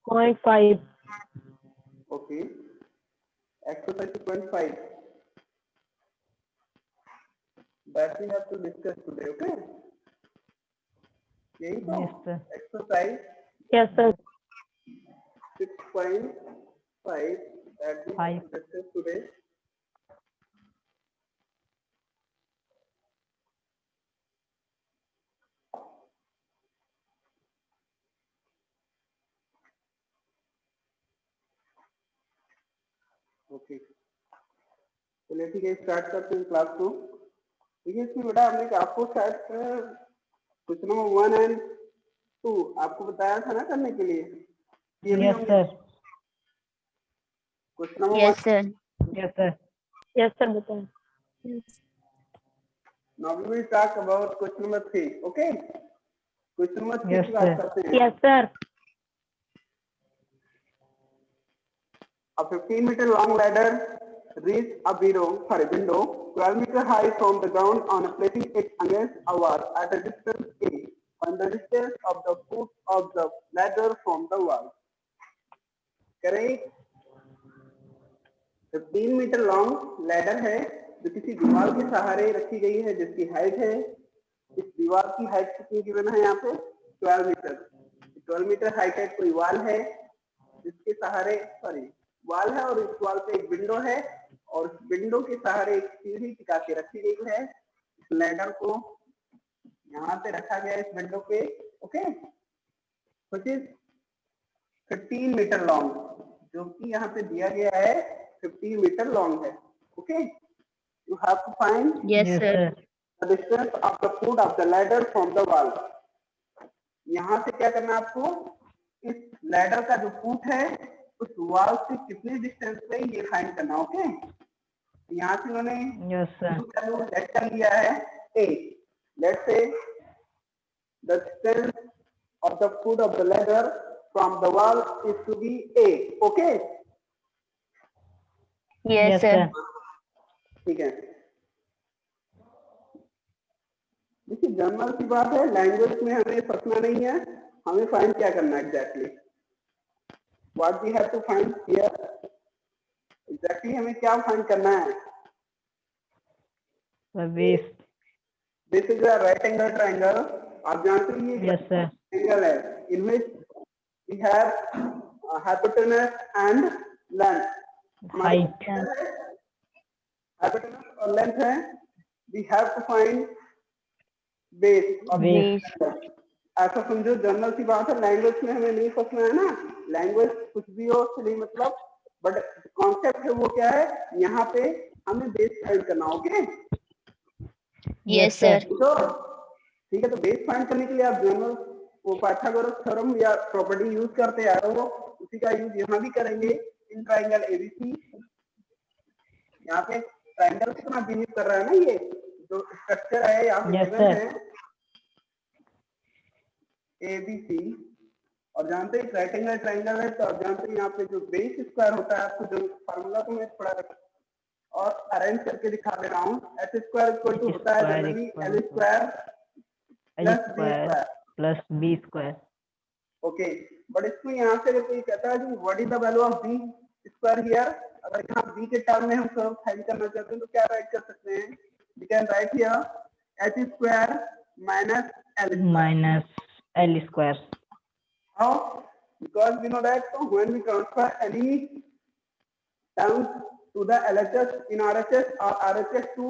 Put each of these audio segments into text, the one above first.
0.5. Okay. Exercise 2.5. That we have to discuss today. Okay. यही तो Yes, sir. exercise Yes, sir. 6.5 that we have to discuss today. Okay, चलिए ठीक है, start करते हैं class को। देखिए इसमें बेटा हमने आपको शायद क्वेश्चन नंबर 1 एंड 2 आपको बताया था ना करने के लिए। Yes, sir. Question number Yes, sir. Yes, sir. Yes, sir. बताएं. Now we will talk about question number 3. Okay? Question number 3 Yes, की बात sir. करते हैं। Yes, sir. A 15-meter long ladder reached a window 12 meter high from the ground on placing it against a wall at a distance A. Find the distance of the foot of the ladder from the wall. करें 15 metre long ladder है जो किसी दीवार के सहारे रखी गई है, जिसकी हाइट है, इस दीवार की हाइट कितनी गिवन है यहाँ पे 12 मीटर। 12 मीटर हाइट है, कोई वॉल है जिसके सहारे वॉल है और इस वॉल पे एक विंडो है और इस विंडो के सहारे एक सीढ़ी टिका के रखी गई है। इस लैडर को यहाँ पे रखा गया है इस विंडो पे। Okay, which is 15 metre long, जो कि यहाँ पे दिया गया है 15 मीटर लॉन्ग है। Okay, you have to find Yes, sir. the distance of the foot of the ladder from the wall. यहाँ से क्या करना है आपको, इस लैडर का जो फुट है उस वॉल से कितने डिस्टेंस पे ये फाइंड करना। ओके, यहाँ से उन्होंने Yes, sir. लेट कर लिया है 8। Let's say the distance of the foot of the ladder from the wall is to be 8. Okay? Yes, Yes, sir. sir. ठीक है, देखिए जनरल सी बात है, लैंग्वेज में हमें फंसना नहीं है। हमें फाइंड क्या करना है exactly, what we have to find here, exactly हमें क्या फाइंड करना है। The base. This is a right angle triangle. आप जानते हैं ये Yes, sir. एंगल है in which we have hypotenuse and length. Height. Hypotenuse और लेंथ है, we have to find base of Base. ऐसा समझो, जनरल सी बात है, लैंग्वेज में हमें नहीं फंसना है ना। लैंग्वेज कुछ भी हो उससे नहीं मतलब, बट कॉन्सेप्ट है वो क्या है, यहाँ पे हमें बेस फाइंड करना। Okay, Yes, sir. तो ठीक है, तो बेस फाइंड करने के लिए आप जनरल वो पाइथागोरस थ्योरम या प्रॉपर्टी यूज करते आ रहे हो, उसी का यूज यहाँ भी करेंगे। इन ट्राइंगल एबीसी, यहाँ पे ट्राइंगल कितना बिहेव कर रहा है ना, ये जो स्ट्रक्चर है यहाँ पे Yes, गिवन sir. है ABC, और जानते हैं रेक्टेंगल ट्राइंगल है, तो आप जानते हैं यहाँ पे जो बेस स्क्वायर होता है, आपको जो फार्मूला को मैं थोड़ा और अरेंज करके दिखा दे रहा हूँ। एच स्क्वायर इक्वल टू होता है generally L square plus B square. Okay, but इसको यहाँ से अगर कोई कहता है what is the value of B square here, अगर यहाँ बी के टर्म में हम सब फाइंड करना चाहते हैं तो क्या राइट कर सकते हैं, we can write here H square minus L square. How? Because we know that when we transfer any terms to the LHS in RHS or RHS to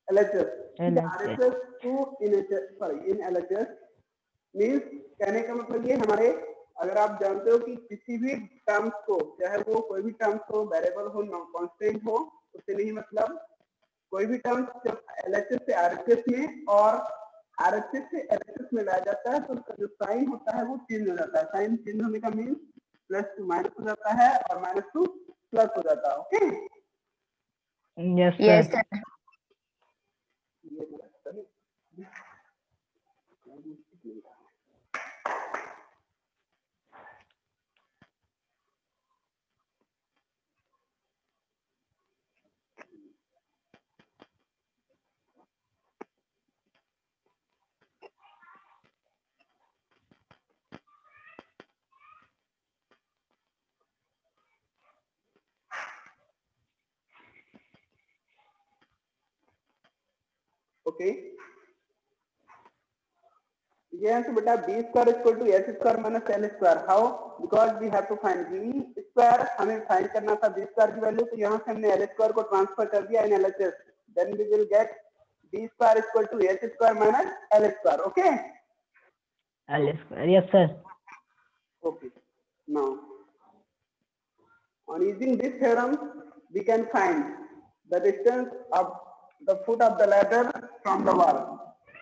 LHS, RHS to in LHS means कहने का मतलब ये हमारे, अगर आप जानते हो कि किसी भी टर्म्स को, चाहे वो कोई भी टर्म्स हो, वेरिएबल हो, नॉन कांस्टेंट हो, उससे नहीं मतलब, कोई भी टर्म्स जब LHS से RHS में और RHS से LHS में लाया जाता है तो उसका जो साइन होता है वो चेंज हो जाता है। साइन चेंज होने का मीन प्लस टू माइनस हो जाता है और माइनस टू प्लस हो जाता है। Okay, Yes, Yes, sir. sir. Okay, ये आंसर बेटा B square equal to S square minus L square. How? Because we have to find B square, हमें फाइंड करना था बी स्क्वायर की वैल्यू, तो यहाँ से हमने एल स्क्वायर को ट्रांसफर कर दिया in LHS. Then we will get b square equal to S square minus L square. Okay L square. Yes, sir. okay. Now on using this theorem we can find the distance of the foot of the ladder from the wall.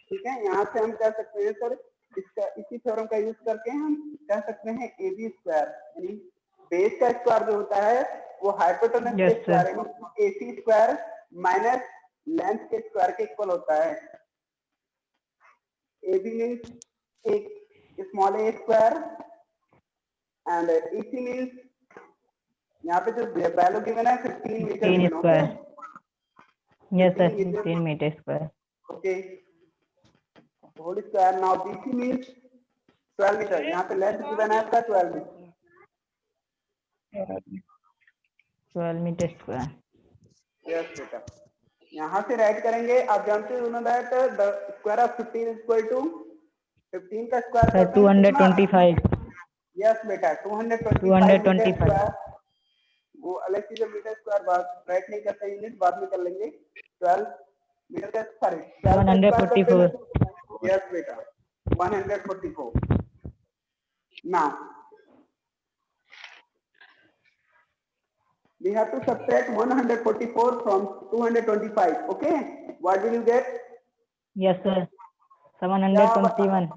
ठीक है, यहाँ से हम कह सकते हैं sir, इसका इसी थ्योरम का यूज करके हम कह सकते हैं ए बी स्क्वायर, यानी बेस का स्क्वायर जो होता है वो हाइपोटेनस के Yes, sir. स्क्वायर यानी A C square minus length के स्क्वायर के इक्वल होता है. ए बी मीन्स एक small A square and E C means यहाँ पे जो वैल्यू गिवन है 15 metre 15 given, square. okay? Yes, sir. 15 meter. 15 meter square. Okay. Whole square. Now BC means 12 meter. यहाँ पे लेंथ गिवन है आपका 12 मीटर. 12 meter square. Yes बेटा. यहाँ से राइट करेंगे. आप जानते हो ना that the square of 15 is equal to 15 का स्क्वायर Sir, 225. यस बेटा 225 225. स्क्वायर. वो अलग से जब मीटर स्क्वायर बात राइट नहीं करते, यूनिट बाद में कर लेंगे. 12 मीटर का सॉरी 144. यस बेटा 144. now we have to subtract 144 from 225. okay, what will you get? Yes, sir. 721.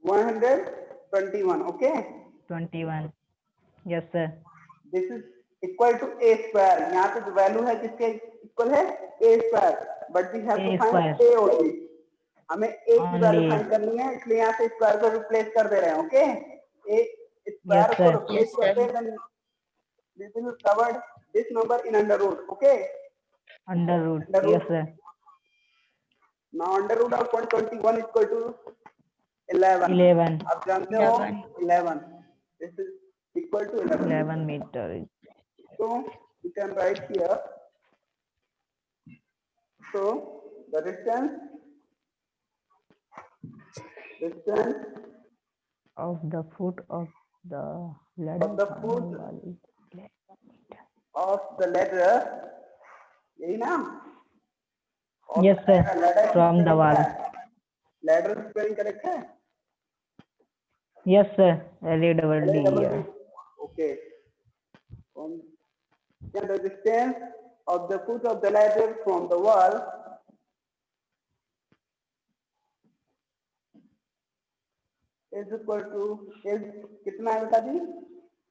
121. okay, 21. Yes, sir. this is equal to a square. यहाँ पे जो वैल्यू है किसके इक्वल है? a square. but we have A to find square. a only. हमें a की value Only. Find करनी है, इसलिए यहाँ से स्क्वायर को रिप्लेस कर दे रहे हैं. ओके, a स्क्वायर Yes, को sir. Replace Yes, sir. करते हैं, then this will cover this number in under root. okay, Under root. Under root. Yes, sir. now under root of 121 is equal to 11. 11. आप जानते हो 11. 11. this is equal to 11. 11 meter. So you can write here. So the distance Of the foot of the ladder. Of the foot. from the wall is 11 meter. of the ladder, यही ना? Of Yes, sir. the ladder From the wall. Ladder spelling correct है? Yes, sir. LADD. Yeah. Okay. Yeah, the distance of the foot of the ladder from the wall is equal to is कितना है बता दी?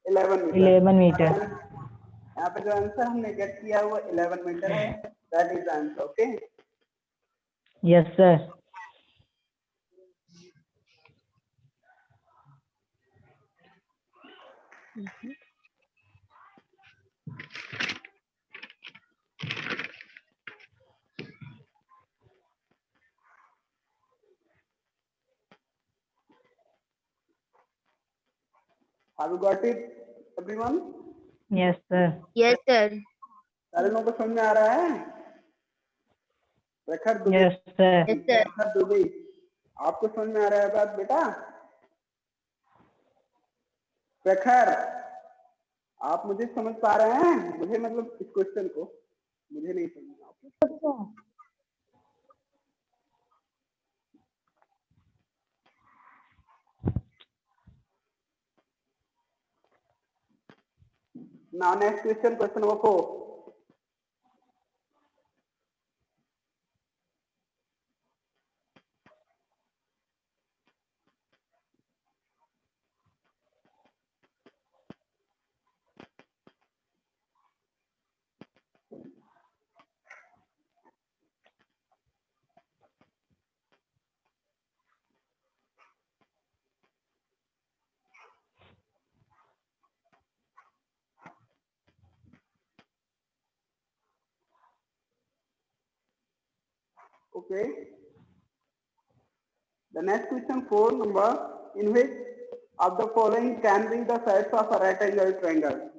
11 metre. 11 meter. यहाँ पे जो answer हमने gate किया वो 11 मीटर है. That is the answer. Okay. Yes, sir. Have you got it, everyone? Yes, sir. Yes, sir. सारे लोगों को समझ में आ रहा है? प्रखर Dubey. Yes, sir. Yes, sir. प्रखर दुबे, आपको समझ में आ रहा है बात बेटा? प्रखर, आप मुझे समझ पा रहे हैं? मुझे मतलब इस क्वेश्चन को मुझे नहीं समझ. Now next question, question number 4. Okay. The next question 4 number, in which of the following can be the sides of a right angle triangle?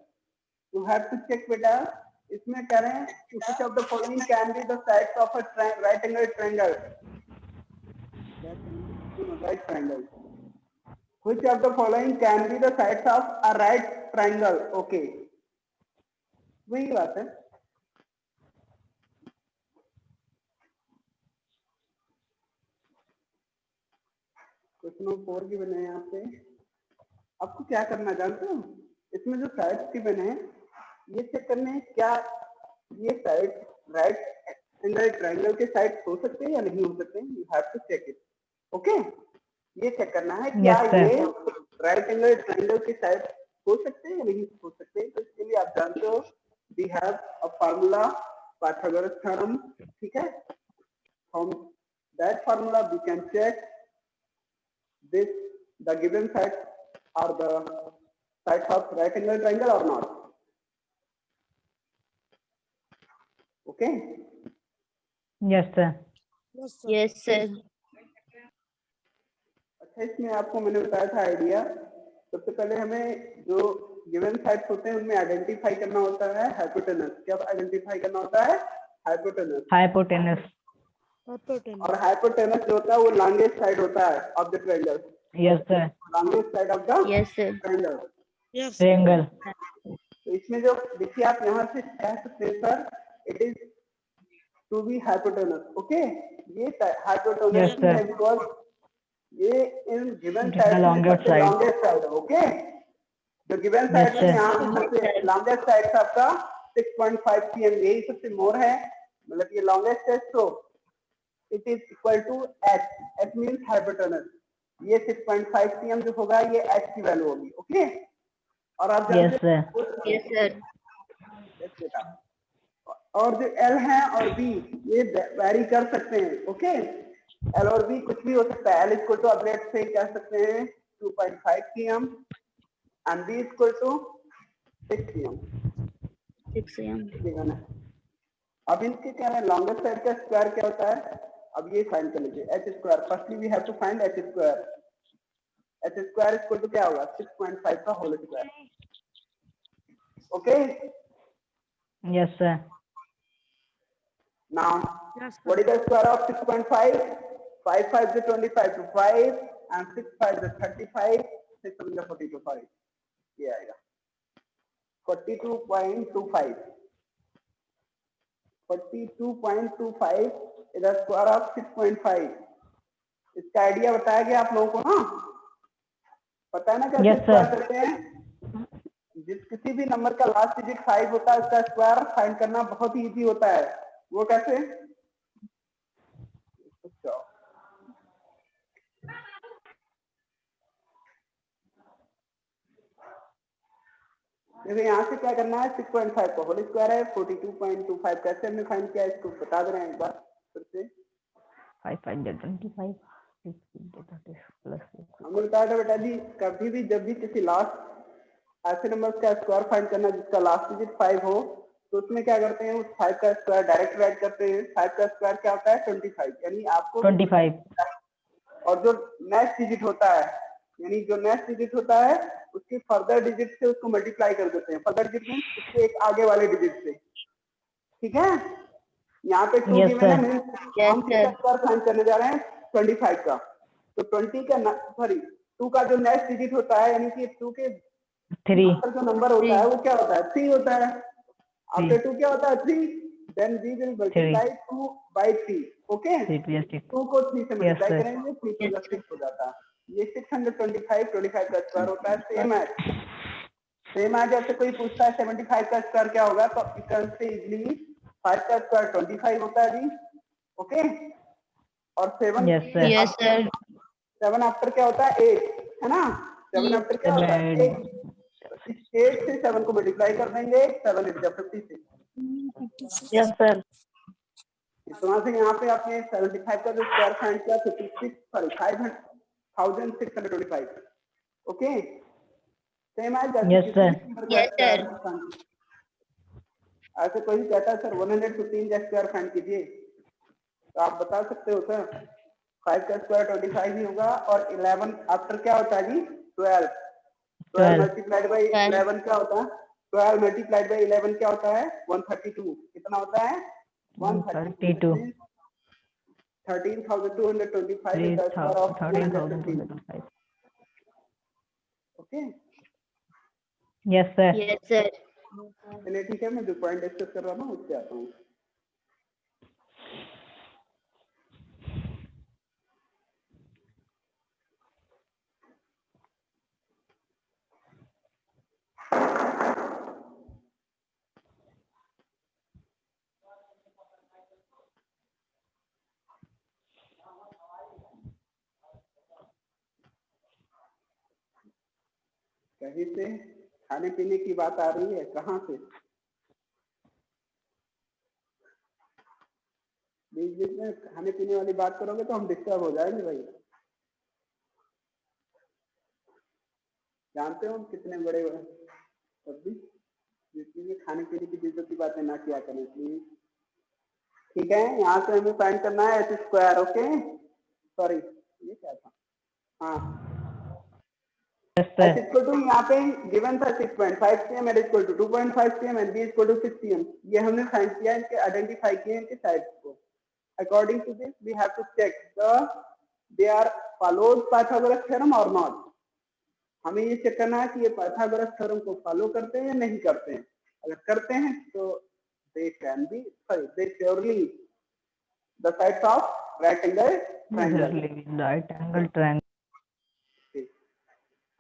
You have to check beta इसमें कह रहे हैं which of the following can be the sides of a right angle triangle. Right triangle. Which of the following can be the sides of a right triangle? Okay. वही बात है. Question number 4 की बने यहाँ पे. आपको क्या करना जानते हो? इसमें जो साइड्स की बने हैं ये चेक करने हैं क्या ये साइड राइट एंगल ट्रायंगल के साइड हो सकते हैं या नहीं हो सकते हैं. You have to check it. Okay, ये चेक करना है क्या Yes, sir. ये राइट एंगल ट्रायंगल के साइड हो सकते हैं या नहीं हो सकते. तो इसके लिए आप जानते हो we have a formula Pythagoras theorem. ठीक है, from that formula we can check this the given sides are the sides of right angle triangle or not. Okay. Yes, sir. Yes, sir. अच्छा, इसमें आपको मैंने बताया था आइडिया. सबसे पहले हमें जो गिवन साइड्स होते हैं उनमें आइडेंटिफाई करना होता है हाइपोटेनस. क्या आइडेंटिफाई करना होता है? हाइपोटेनस. Hypotenuse. और हाइपोटेनस जो होता है वो लॉन्गेस्ट साइड होता है of the triangle. Yes, sir. Longest side of the Yes, sir. Triangle. Triangle. तो इसमें जो देखिए आप यहाँ से कह सकते हैं sir it is to be hypotenuse. Okay, ये हाइपोटेनस Yes, sir. है बिकॉज ये in given It is the side longest side. Longest side है. ओके, जो गिवन Yes, साइड है sir. यहाँ सबसे लॉन्गेस्ट साइड आपका 6.5 cm, यही सबसे मोर है, मतलब ये लॉन्गेस्ट है. So it is equal to h. h मींस हाइपोटेनस. ये 6.5 cm जो होगा ये h की वैल्यू होगी. ओके, और आप Yes, जानते sir. Yes, sir. Yes, बेटा. और जो L है और B ये वैरी कर सकते हैं. ओके, L और B कुछ भी हो सकता है. L इक्वल टू अब लेट्स से कह सकते हैं 2.5 cm and B equal to 6 cm. 6 a.m. ठीक है. अब इनके क्या है लॉन्गेस्ट साइड का स्क्वायर क्या होता है? अब ये फाइंड कर लीजिए h square. Firstly we have to find h square. h square equal to क्या होगा? 6.5 का whole square. Okay, Yes, sir. now what is the square of 6.5? 5 5 is 25 to 5 and 6 5 is 35. 6 7 is 45. ये आएगा 42.25. 42.25 is the square of 6.5. इसका idea बताया गया आप लोगों को ना? पता है ना कैसे Yes, स्क्वायर sir. करते हैं? जिस किसी भी नंबर का लास्ट डिजिट 5 होता है उसका स्क्वायर फाइंड करना बहुत ही इजी होता है. वो कैसे? देखिए यहाँ से क्या करना है 6.5 का होल स्क्वायर है 42.25. कैसे हमने फाइंड किया इसको बता दे रहे हैं एक बार फिर से. 5 5 get 25. 6 get 30 plus 6. हमने बताया था बेटा जी कभी भी जब भी किसी लास्ट ऐसे नंबर का स्क्वायर फाइंड करना जिसका लास्ट डिजिट 5 हो तो उसमें क्या करते हैं उस 5 का स्क्वायर डायरेक्ट ऐड करते हैं. 5 का स्क्वायर क्या होता है 25. यानी आपको 25. और जो नेक्स्ट डिजिट होता है यानी जो नेक्स्ट डिजिट होता है उसके फर्दर डिजिट से उसको मल्टीप्लाई कर देते हैं. फर्दर डिजिट मींस उसके एक आगे वाले डिजिट से. ठीक है, यहाँ पे 2 Yes, गिवन है sir. मींस Yes, हम किसका स्क्वायर फाइंड करने जा रहे हैं 25 का. तो 20 का सॉरी 2 का जो नेक्स्ट डिजिट होता है यानी कि 2 के 3. आफ्टर जो नंबर होता है वो क्या होता है 3 होता है. आफ्टर 2 क्या होता है 3. Then we will multiply 2 by 3. Okay, 3 plus 6. 2 को 3 से मल्टीप्लाई sir. करेंगे 3 प्लस 6 हो जाता है. ये 625 25 का स्क्वायर होता है. सेम है जैसे कोई पूछता है 75 का स्क्वायर क्या होगा तो आप कर से इजीली 5 का स्क्वायर 25 होता है जी. ओके, और 7 Yes, sir. Yes, sir. 7 after क्या होता है 8 है ना. 7 आफ्टर क्या होता है 8. 8 से 7 को मल्टीप्लाई कर देंगे 7 8 जा 50 से. Yes, sir. तो वहां से यहाँ पे आपने 75 का जो स्क्वायर फाइंड किया 56 सॉरी 5625. ओके, सेम है जैसे Yes, sir. Yes, sir. ऐसे कोई कहता है सर 115 का स्क्वायर फाइंड कीजिए तो आप बता सकते हो सर 5 का स्क्वायर 25 ही होगा और 11 आफ्टर क्या होता है जी 12 12. मल्टीप्लाइड बाय 11 क्या होता है 12 मल्टीप्लाइड बाय 11 क्या होता है 132। कितना होता है 132 13,225 is the square of 115. 13,225 okay yes sir Yes, sir. चलिए ठीक है, मैं जो पॉइंट डिस्कस कर रहा हूँ उससे आता हूँ। कहीं से खाने पीने की बात आ रही है, कहाँ से? बीच बीच में खाने पीने वाली बात करोगे तो हम डिस्टर्ब हो जाएंगे भाई। जानते हो हम कितने बड़े हुए, तब भी जिसमें खाने पीने की चीजों की बातें ना किया करें प्लीज। ठीक है, यहाँ से हमें फाइंड करना है एच स्क्वायर। ओके सॉरी ये क्या था, हाँ yes h sir equal to यहाँ पे गिवन था 6.5 cm, h equal to 2.5 cm and b equal to 6 cm। ये हमने फाइंड किया, इनके आइडेंटिफाई किए इनके साइड्स को। According to this we have to check they are followed Pythagoras theorem और नॉट। हमें ये चेक करना है कि ये पाइथागोरस थ्योरम को फॉलो करते हैं या नहीं करते हैं। अगर करते हैं तो they can be sorry they surely the sides of right angle triangle. Right angle triangle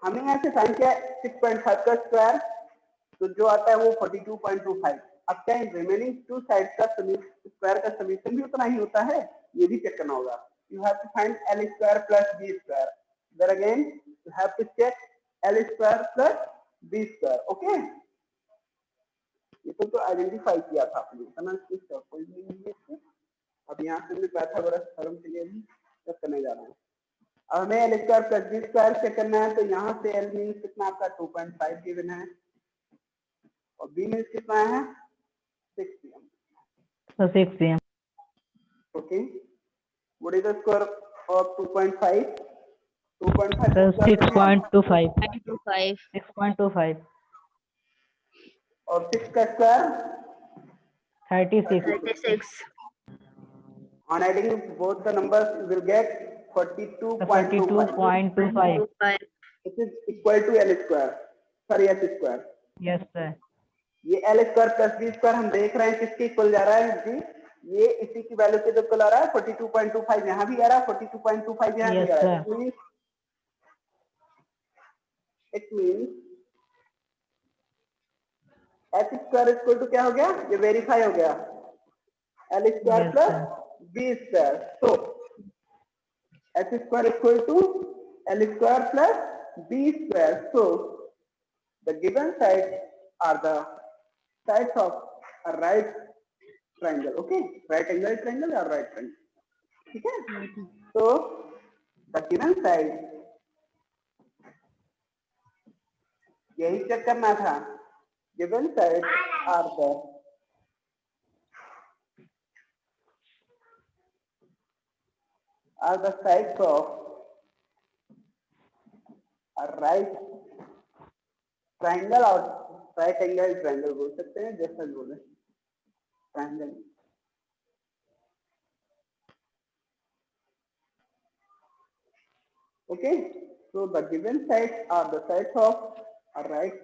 हमने यहाँ से फाइंड किया 6.5 का स्क्वायर, तो जो आता है वो 42.25। अब क्या इन रिमेनिंग टू साइड्स का स्क्वायर का समीशन भी उतना ही होता है, ये भी चेक करना होगा। You have to find l square plus b square. There again you have to check l square plus b square. Okay ये तो आइडेंटिफाई किया था आपने, इतना कोई नहीं है। अब यहाँ से मैं पाइथागोरस थ्योरम के लिए भी चेक करने जा रहा हूँ। अब हमें L square plus B square check करना है, तो यहाँ से एल मीन्स कितना आपका 2.5 गिवन है और बी मीन्स कितना है 6 cm। तो 6 cm okay what is the square of 2.5? 2.5 तो 6.25 5. 6.25 और 6 का square 36 36. on adding both the numbers you will get 42.25 42.25 which is equal to l square sorry h square। Yes sir ये l square plus B square हम देख रहे हैं किसके equal जा रहा है जी, ये इसी की वैल्यू के इक्वल आ रहा है 42.25 यहाँ भी आ रहा है 42.25 यहाँ भी आ रहा है। It means H square equal to क्या हो गया, ये वेरीफाई हो गया L square plus B square. So H square equal to L square plus B square. So the given sides are the sides of a right triangle। okay right angle triangle or right triangle। ठीक है, तो the given side यही check करना था, given sides are the sides of a right triangle और right angle triangle बोल सकते हैं, जैसा बोले triangle. Okay so the given sides are the sides of a right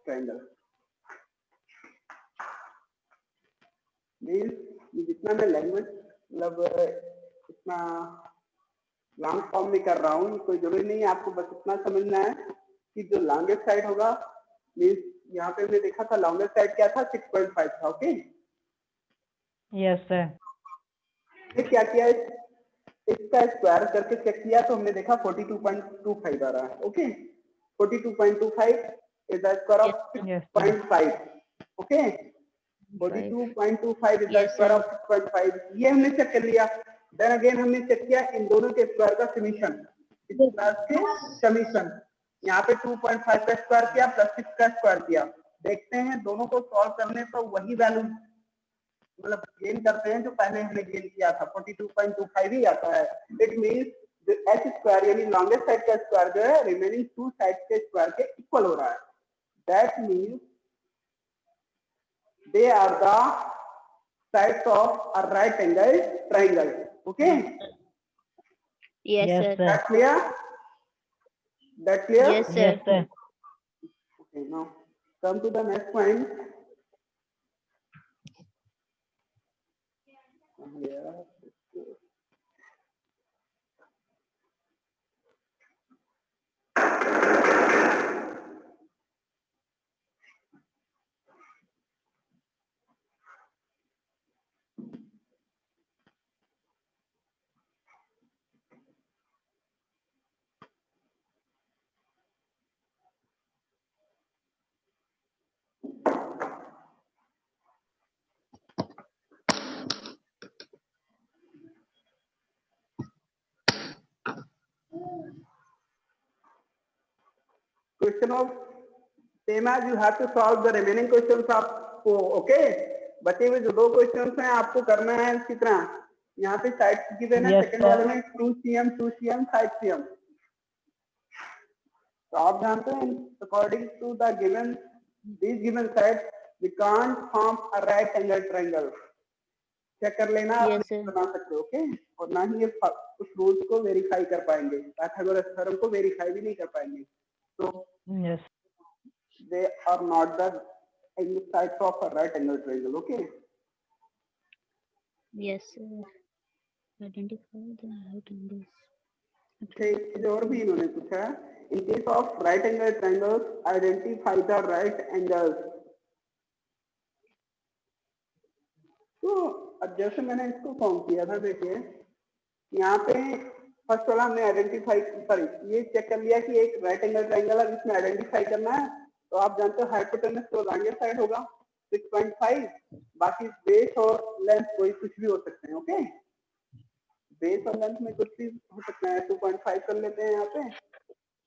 triangle. Means जितना मैं लैंग्वेज मतलब इतना लॉन्ग फॉर्म में कर रहा हूँ, कोई जरूरी नहीं है, आपको बस इतना समझना है कि जो लॉन्गेस्ट साइड होगा मींस यहाँ पे हमने देखा था लॉन्गेस्ट साइड क्या था 6.5 था। ओके यस सर फिर क्या किया इसका स्क्वायर करके चेक किया तो हमने देखा 42.25 आ रहा है। Okay 42.25 is the square of 6.5। Okay 42.25 is the square of 6.5, ये हमने चेक कर लिया। देन अगेन हमने चेक किया इन दोनों के स्क्वायर का समीशन, इस क्लास के समीशन। यहाँ पे 2.5 का स्क्वायर किया प्लस 6 का स्क्वायर किया। देखते हैं दोनों को सॉल्व करने पर वही वैल्यू मतलब गेन करते हैं जो पहले हमने गेन किया था 42.25 ही आता है। इट मींस जो एच स्क्वायर यानी लॉन्गेस्ट साइड का स्क्वायर जो है रिमेनिंग टू साइड के स्क्वायर के इक्वल हो रहा है। That means they are the sides of a right angle triangle. Okay, Yes, Yes, sir. sir. that clear? That clear? Yes, sir. Yes, sir. Okay, now come to the next point. Here. Question of same as you have to solve the remaining questions आपको. Okay, बचे हुए जो 2 questions हैं आपको करना है इसी तरह. यहाँ पे साइड गिवन है Yes, सेकंड sir. वाले में 2 cm 2 cm 5 cm. तो आप जानते हैं according to the given these given sides we can't form a right angle triangle. Check कर लेना, आप Yes, नहीं sir. बना सकते. ओके, और ना ही ये उस रूल्स को वेरीफाई कर पाएंगे, पाइथागोरस थ्योरम को वेरीफाई भी नहीं कर पाएंगे. तो Yes. they are not the sides of a right angle triangle. Okay, Yes, sir. Identify the right angles. okay, एक चीज और भी इन्होंने पूछा. In case of right angle triangles, identify the right angles. तो अब जैसे मैंने इसको फॉर्म किया था, देखिए यहाँ पे फर्स्ट वाला हमने आइडेंटिफाई, सॉरी ये चेक कर लिया कि एक राइट एंगल ट्रायंगल है जिसमें आइडेंटिफाई करना है. तो आप जानते हो हाइपोटेनस तो लॉन्गर साइड होगा 6.5, बाकी बेस और लेंथ कोई कुछ भी हो सकते हैं. ओके, बेस और लेंथ में कुछ भी हो सकता है. 2.5 कर लेते हैं यहाँ पे,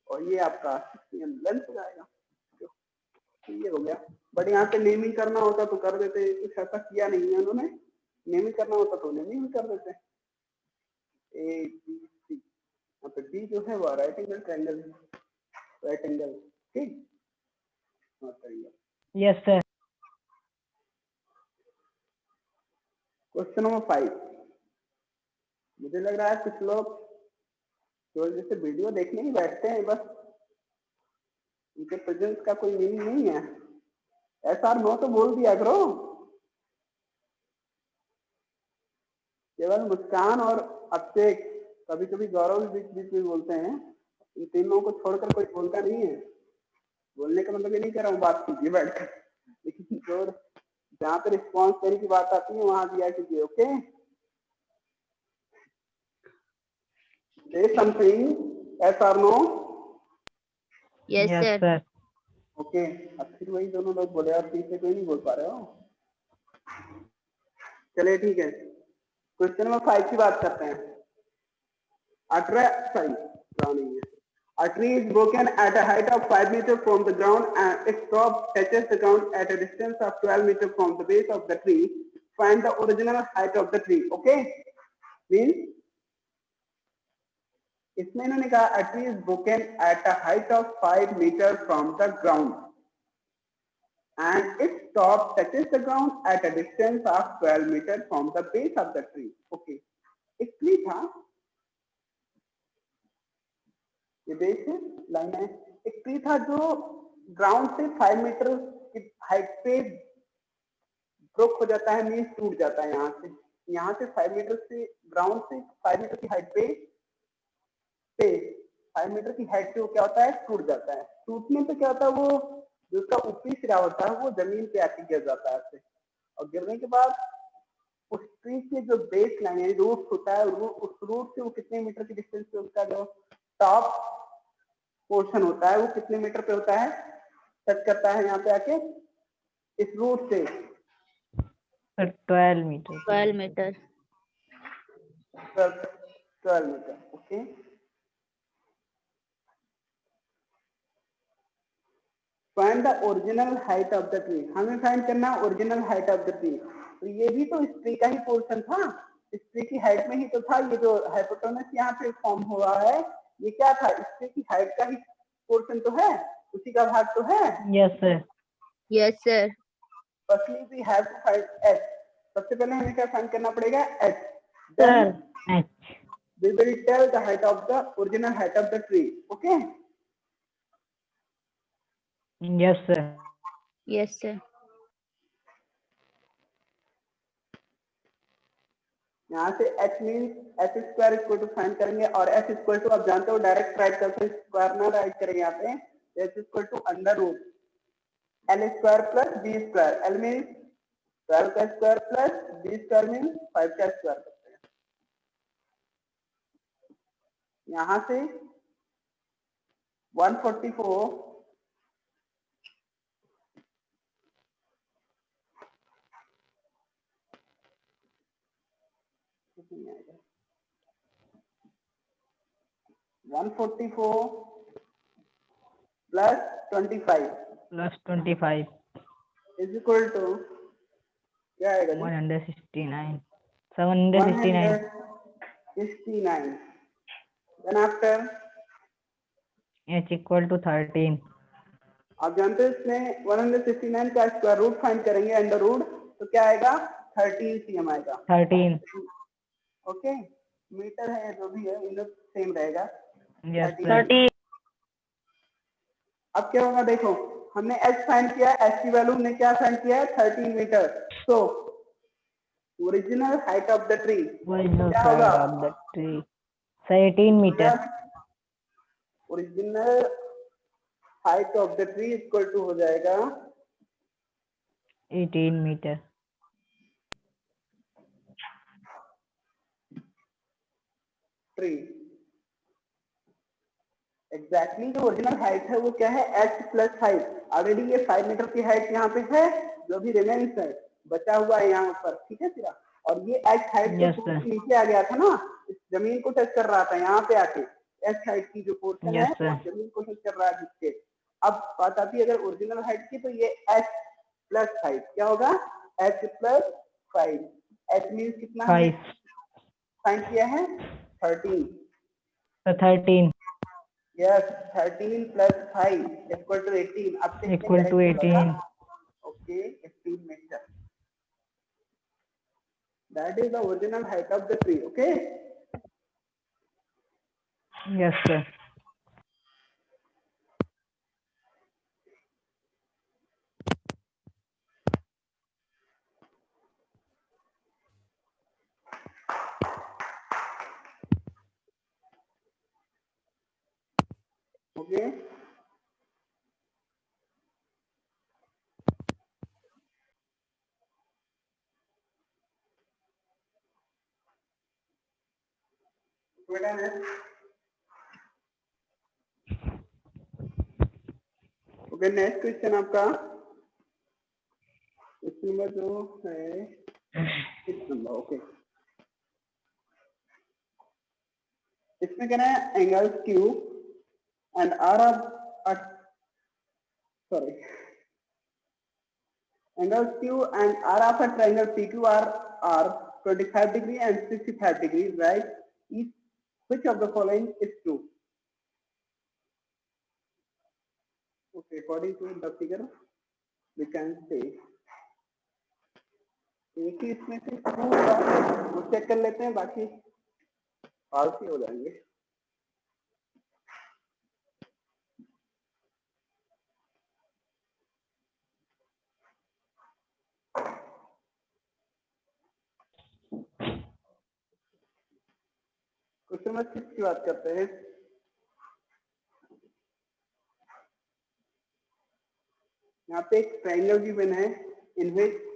और ये आपका लेंथ हो जाएगा. तो ये हो गया. बट यहाँ पे नेमिंग करना होता तो कर देते, कुछ ऐसा किया नहीं है उन्होंने. नेमिंग करना होता तो नेमिंग कर देते. ए बी सी, यहाँ पे बी जो है वो राइट एंगल ट्रायंगल है. राइट एंगल, ठीक, triangle. Yes, sir. Question number 5. मुझे लग रहा है कुछ लोग जो जैसे वीडियो देखने ही बैठते हैं, बस उनके प्रेजेंस का कोई मीनिंग नहीं है. ऐसा नो तो बोल दिया करो. केवल मुस्कान और अभिषेक, कभी कभी गौरव भी बीच बीच में बोलते हैं. इन तीनों को छोड़कर कोई बोलता नहीं है. बोलने का मतलब ये नहीं कर रहा हूँ बात कीजिए बैठकर, लेकिन जो जहाँ पे रिस्पॉन्स देने की बात आती है वहां दिया कीजिए. Okay, say something, yes or no? Yes, Yes, sir. sir. Okay, अब फिर वही दोनों लोग बोले और तीसरे कोई नहीं बोल पा रहे हो. चलिए ठीक है, क्वेश्चन नंबर 5 की बात करते हैं. A tree is broken at a height of 5 meters from the ground and its top touches the ground at a distance of 12 meters from the base of the tree. Find the original height of the tree. Okay, means इसमें इन्होंने कहा a tree is broken at a height of 5 meters from the ground and its top touches the ground at a distance of 12 meters from the base of the tree. Okay, एक tree था, ये base है, line है. एक tree था जो ground से 5 metre की हाइट पे ब्रोक हो जाता है, मीन्स टूट जाता है. यहाँ से 5 मीटर से, ग्राउंड से 5 मीटर की हाइट पे 5 मीटर की हाइट पे वो क्या होता है, टूट जाता है. टूटने पे क्या होता है, वो जो उसका ऊपरी सिरा होता है वो जमीन पे आके गिर जाता है. और गिरने के बाद उस ट्री के जो बेस लाइन है, रूट होता है, उस रूट से वो कितने मीटर की डिस्टेंस पे उसका जो टॉप पोर्शन होता है वो कितने मीटर पे होता है, टच करता है यहाँ पे आके इस रूट से. 12 meters. 12 meter. 12 metre. Okay, find the original height of the tree. हमें फाइंड करना original height of the tree. तो ये भी तो इस ट्री का ही पोर्शन था, इस ट्री की हाइट में ही तो था. ये जो हाइपोटेनस यहाँ पे फॉर्म हुआ है ये क्या था, इस ट्री की हाइट का ही पोर्शन तो है, उसी का भाग तो है. Yes, sir. Yes, sir. Firstly we have to find h। सबसे पहले हमें क्या फाइंड करना पड़ेगा, h। Sir. H. We will tell the height of the original height of the tree. Okay? Yes, sir. Yes, sir. यहाँ से h means h square equal to find करेंगे, और h इक्वल टू आप जानते हो direct right करते हैं, square ना राइट करेंगे यहाँ पे, h equal to under root l square plus b square. l means 12 का square plus b square means 5 का स्क्वायर करते हैं। यहाँ से 144 144 plus 25 Plus 25. Is equal to क्या आएगा जी? 169. 769. 169। Then after H equal to 13. आप जानते हैं इसमें 169 का स्क्वायर रूट फाइंड करेंगे, अंडर रूट, तो क्या आएगा, 13 cm आएगा। 13. ओके, मीटर है जो भी है इन सेम रहेगा। Yes, 13। sir. 30. अब क्या होगा, देखो हमने h फाइंड किया, h की वैल्यू हमने क्या फाइंड किया है, 13 metre. So original height of the tree Original क्या height होगा, of the tree. 18 meter. Original height of the tree equal to हो जाएगा 18 meter. ट्री। एग्जैक्टली जो ओरिजिनल हाइट है वो क्या है, h प्लस हाइट। ऑलरेडी ये 5 मीटर की हाइट यहाँ पे है, जो भी रिमेन्स है बचा हुआ है यहाँ पर, ठीक है सिरा। और ये h हाइट Yes, तो sir. नीचे आ गया था ना, इस जमीन को टच कर रहा था, यहाँ पे आके h हाइट की जो पोर्शन Yes, है sir. वो जमीन को टच कर रहा है जिसके। अब बात आती है अगर ओरिजिनल हाइट की, तो ये h प्लस हाइट क्या होगा, h प्लस 5। h मीन्स कितना हमने 5. फाइंड किया है, 13। So 13 Yes, 13 plus 5 equal to 18. अब से equal to 18. Okay, 18 meter. That is the original height of the tree. Okay. Yes, sir. Okay. Wait a minute. Okay, next question आपका question number जो है 6 number. Okay, इसमें कहना है angles Q and R are sorry angles Q and R of a triangle PQR are 25 degree and 65 degree, right? Each which of the following is true? Okay, according to the figure we can say एक ही इसमें से true होगा, वो check कर लेते हैं, बाकी false ही हो जाएंगे। क्वेश्चन नंबर 6 की बात करते हैं। यहाँ पे एक ट्रायंगल गिवन है in which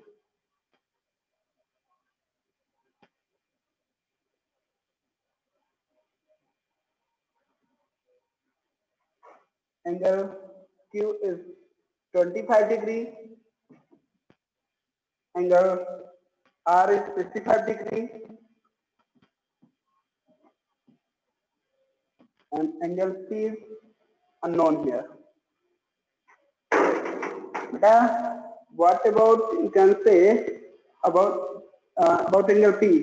angle Q is 25 degree, angle R is 65 degree, and angle C is unknown here. What about you can say about angle P?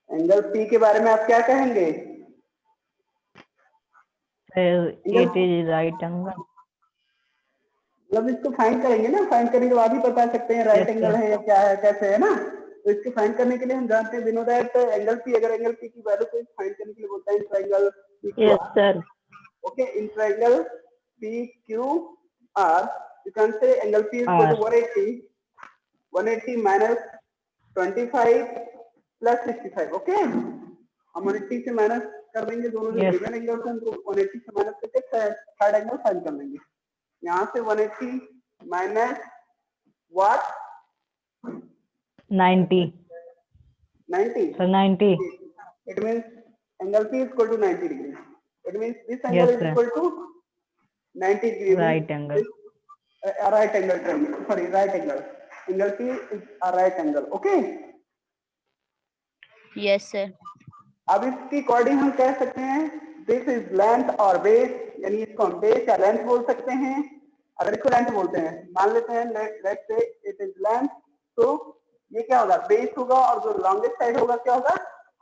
Angle P के बारे में आप क्या कहेंगे? It is right angle. मतलब इसको find करेंगे ना, फाइंड करने के बाद ही बता सकते हैं राइट Yes, एंगल sir. है या क्या है कैसे, है ना। तो इसको फाइंड करने के लिए हम जानते हैं बिनो दैट एंगल पी, अगर एंगल पी की वैल्यू को फाइंड करने के लिए बोलता है in triangle P Q Yes, R. sir. Okay, in triangle P Q R you can say angle P is equal to 180 minus 25 plus 65। Okay, हम 180 से माइनस कर देंगे दोनों जो Yes. गिवन एंगल हैं, तो 180 से माइनस करके थर्ड एंगल फाइंड कर लेंगे। यहाँ से 180 minus what 90. 90। So 90. It means angle P is equal to 90 degree. It means this angle Yes, is sir. equal to 90 degree. Right angle. A right angle triangle. Sorry, right angle. Angle P is a right angle. Okay. Yes, sir. अब इसकी according हम कह सकते हैं this is length और base, यानी इसको हम बेस या लेंथ बोल सकते हैं। अगर इसको लेंथ बोलते हैं, मान लेते हैं let's say it is length, तो ये क्या होगा बेस होगा, और जो लॉन्गेस्ट साइड होगा क्या होगा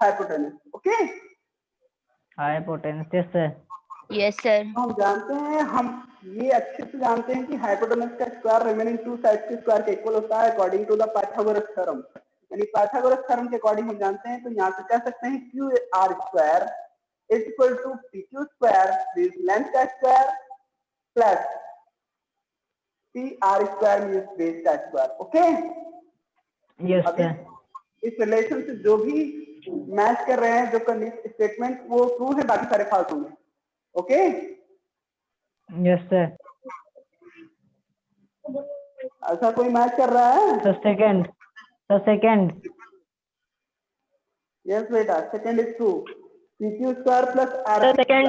hypotenuse. Okay, Hypotenuse. Yes, sir. Yes, sir. तो हम जानते हैं, हम ये अच्छे से जानते हैं कि हाइपोटेनस का स्क्वायर रिमेनिंग टू साइड्स के स्क्वायर के इक्वल होता है according to the Pythagoras theorem. यानी पाइथागोरस थ्योरम के अकॉर्डिंग हम जानते हैं, तो यहाँ से कह सकते हैं q are square is equal to p Q square this length का square plus p are square means base का स्क्वायर। ओके, Yes, अभी sir. इस रिलेशन से जो भी मैच कर रहे हैं, जो स्टेटमेंट वो ट्रू है, बाकी सारे फाल्स होंगे। Okay, Yes, sir. ऐसा कोई मैच कर रहा है? So second. यस बेटा, second is true. P Q square plus R Sir, second.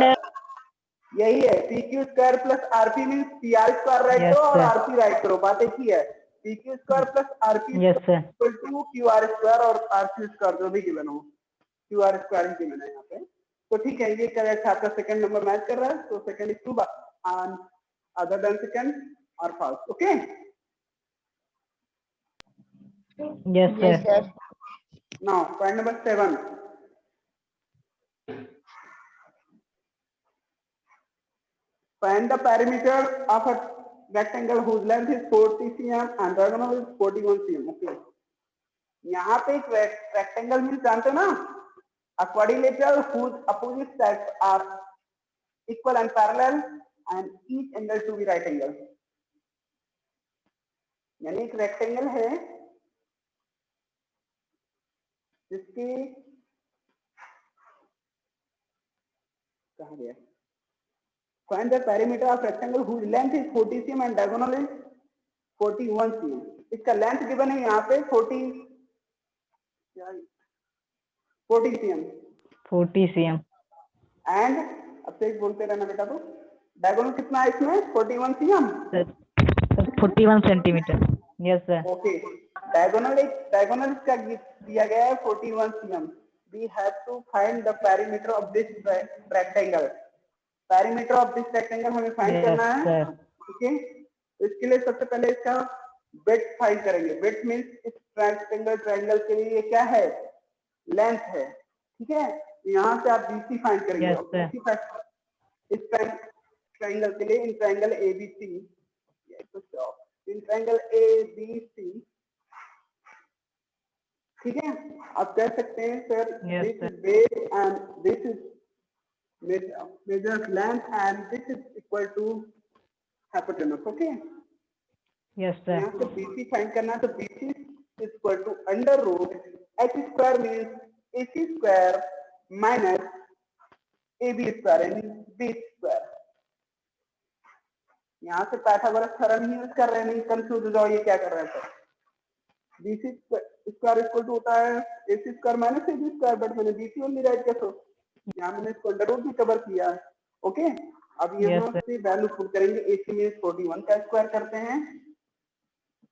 यही है, P Q square plus RP mean P are square right Yes, करो और sir. आरपी राइट करो, बात एक ही है। P Q square plus RP Yes, sir. Equal to Q are square और आरपी स्क्वायर जो भी गिवन हो, क्यू आर स्क्वायर ही गिवन है यहाँ पे। तो ठीक है, ये करेक्ट आपका सेकंड नंबर मैच कर रहा है, तो second is true and other then second are false. Okay, Yes, sir. Yes, sir. Now point number 7। Find the perimeter of a rectangle whose length is 40 cm and diagonal is 41 cm. Okay. यहाँ पे एक rectangle mean जानते हो ना, a quadrilateral whose opposite sides are equal and parallel and each angle to be right angle. यानी एक rectangle है जिसकी कहाँ गया, find the perimeter of rectangle whose length is 40 cm and diagonal is 41 cm. इसका लेंथ गिवन है यहाँ पे 40 cm 40 cm. एंड अब से बोलते रहना बेटा, तो डायगोनल कितना है इसमें 41 cm। Sir, 41 centimeter. Yes, sir. Okay, diagonal का दिया गया है 41 cm। We have to find the perimeter of this rectangle. Perimeter of this rectangle हमें फाइंड Yes, करना है। sir. ठीक है, तो इसके लिए सबसे पहले इसका विड्थ फाइंड करेंगे। विड्थ मींस इस ट्रायंगल के लिए ये क्या है, लेंथ है। ठीक है, यहाँ से आप बीसी फाइंड करेंगे। Yes, sir. इस ट्रायंगल के लिए in triangle ABC, in triangle ABC, ठीक है, आप कह सकते हैं sir Yes, this sir. Is base and this is major length and this is equal to hypotenuse. Okay, Yes, sir. यहाँ से बीसी फाइंड करना है, तो BC is equal to under root H square means AC square minus AB square यानी B square. यहाँ से Pythagoras theorem use कर रहे हैं, नहीं कंफ्यूज हो जाओ ये क्या कर रहे हैं। Sir BC square equal to होता है AC square minus AB square, but मैंने BC ओनली राइट किया, तो यहाँ मैंने इसको अंडर रूट भी कवर किया है। ओके, अब यहाँ Yes, sir. से वैल्यू पुट करेंगे। AC मीन्स 41 का स्क्वायर करते हैं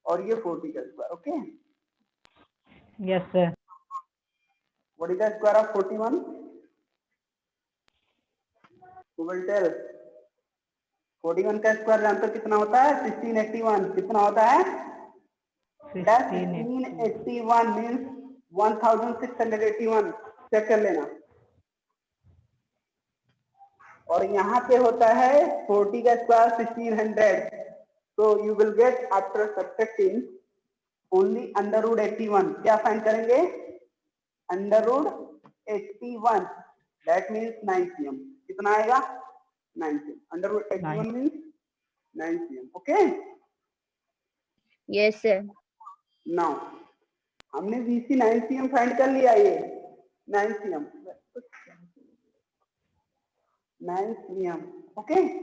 और ये 40 का square. Okay, Yes, sir. What is the square of 41? Who will tell? 41 का स्क्वायर जानते हो कितना होता है? 1681। कितना होता है? 1681 मीन्स 1681। चेक कर लेना। और यहाँ पे होता है 40 का square 1600। So you will get after subtracting only under root 81. क्या फाइंड करेंगे? Under root 81, that means 9 cm. कितना आएगा? 9 cm. Under root 81 means 9 cm. Okay? Yes, sir. Now हमने VC 9 cm फाइंड कर लिया, ये 9 cm. 9 cm. Okay?